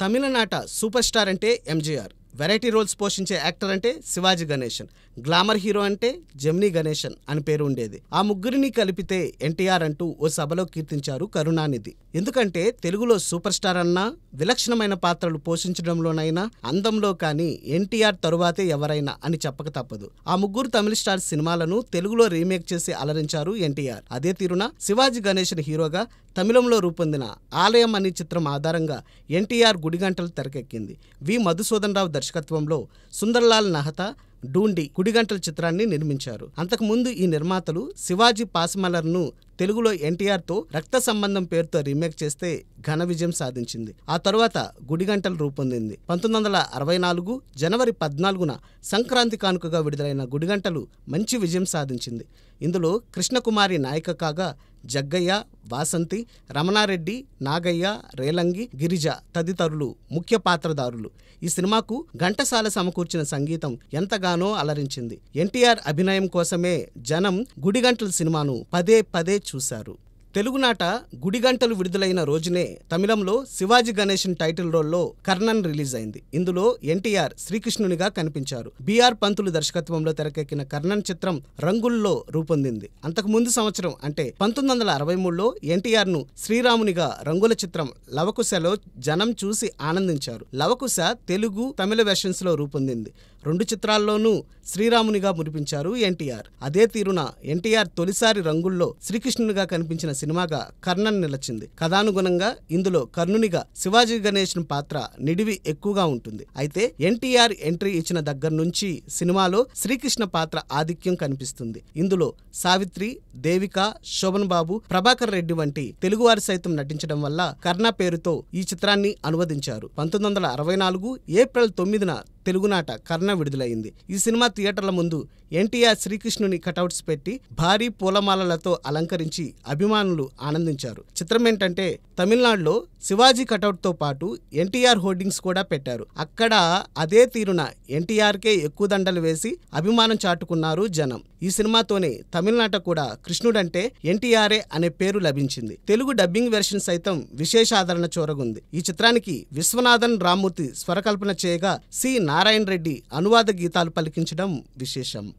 తమిళనాట super star అంటే MGR, variety roles పోషించే యాక్టర్ అంటే శివాజీ గణేశన్, గ్లామర్ హీరో అంటే జెమినీ గణేశన్ అని పేరు ఉండేది. ఆ ముగ్గురిని కలిపితే ఎన్టీఆర్ అంటూ ఓ సభలో కీర్తించారు కరుణానిధి. ఎందుకంటే తెలుగులో సూపర్ స్టార్ అన్నా, విలక్షణమైన పాత్రలు పోషించడంలోనైనా, అందంలో కానీ ఎన్టీఆర్ తరువాతే ఎవరైనా అని చెప్పక తప్పదు. ఆ ముగ్గురు తమిళ స్టార్ సినిమాలను తెలుగులో రీమేక్ చేసి అలరించారు ఎన్టీఆర్. అదే తీరున శివాజీ గణేశన్ హీరోగా తమిళంలో రూపొందిన ఆలయం అనే చిత్రం ఆధారంగా ఎన్టీఆర్ గుడిగంటలు తెరకెక్కింది. వి మధుసూదన్ రావు దర్శకత్వంలో సుందర్లాల్ నహతా డూండి గుడిగంటల చిత్రాన్ని నిర్మించారు. అంతకుముందు ఈ నిర్మాతలు శివాజీ పాస్మలర్ను తెలుగులో ఎన్టీఆర్తో రక్త సంబంధం పేరుతో రీమేక్ చేస్తే ఘన విజయం సాధించింది. ఆ తరువాత గుడిగంటలు రూపొందింది. 1964 జనవరి 14న సంక్రాంతి కానుకగా విడుదలైన గుడిగంటలు మంచి విజయం సాధించింది. ఇందులో కృష్ణకుమారి నాయిక కాగా జగ్గయ్య, వాసంతి, రమణారెడ్డి, నాగయ్య, రేలంగి, గిరిజ తదితరులు ముఖ్య పాత్రధారులు. ఈ సినిమాకు ఘంటసాల సమకూర్చిన సంగీతం ఎంతగానో అలరించింది. ఎన్టీఆర్ అభినయం కోసమే జనం గుడిగంటల సినిమాను పదే పదే చూశారు. తెలుగునాట గుడిగంటలు విడుదలైన రోజునే తమిళంలో శివాజీ గణేశన్ టైటిల్ రోల్లో కర్ణన్ రిలీజ్ అయింది. ఇందులో ఎన్టీఆర్ శ్రీకృష్ణునిగా కనిపించారు. బిఆర్ పంతులు దర్శకత్వంలో తెరకెక్కిన కర్ణన్ చిత్రం రంగుల్లో రూపొందింది. అంతకుముందు సంవత్సరం అంటే 1963లో ఎన్టీఆర్ ను శ్రీరామునిగా రంగుల చిత్రం లవకుశలో జనం చూసి ఆనందించారు. లవకుశ తెలుగు, తమిళ వెర్షన్స్ లో రూపొందింది. రెండు చిత్రాల్లోనూ శ్రీరామునిగా మురిపించారు ఎన్టీఆర్. అదే తీరున ఎన్టీఆర్ తొలిసారి రంగుల్లో శ్రీకృష్ణునిగా కనిపించిన సినిమాగా కర్ణన్ నిలిచింది. కథానుగుణంగా ఇందులో కర్ణునిగా శివాజీ గణేశన్ పాత్ర నిడివి ఎక్కువగా ఉంటుంది. అయితే ఎన్టీఆర్ ఎంట్రీ ఇచ్చిన దగ్గర నుంచి సినిమాలో శ్రీకృష్ణ పాత్ర ఆధిక్యం కనిపిస్తుంది. ఇందులో సావిత్రి, దేవిక, శోభన్ బాబు, ప్రభాకర్ రెడ్డి వంటి తెలుగువారు సైతం నటించడం వల్ల కర్ణ పేరుతో ఈ చిత్రాన్ని అనువదించారు. 1964 ఏప్రిల్ 9న తెలుగునాట కర్ణ విడుదలైంది. ఈ సినిమా థియేటర్ల ముందు ఎన్టీఆర్ శ్రీకృష్ణుని కటౌట్స్ పెట్టి భారీ పూలమాలలతో అలంకరించి అభిమానులు ఆనందించారు. చిత్రం ఏంటంటే తమిళనాడులో శివాజీ కటౌట్తో పాటు ఎన్టీఆర్ హోర్డింగ్స్ కూడా పెట్టారు. అక్కడ అదే తీరున ఎన్టీఆర్కే ఎక్కువ దండలు వేసి అభిమానం చాటుకున్నారు జనం. ఈ సినిమాతోనే తమిళనాట కూడా కృష్ణుడంటే ఎన్టీఆర్ఏ అనే పేరు లభించింది. తెలుగు డబ్బింగ్ వెర్షన్ సైతం విశేష ఆదరణ చూరగుంది. ఈ చిత్రానికి విశ్వనాథన్ రామ్మూర్తి స్వరకల్పన చేయగా సి నారాయణ రెడ్డి అనువాద గీతాలు పలికించడం విశేషం.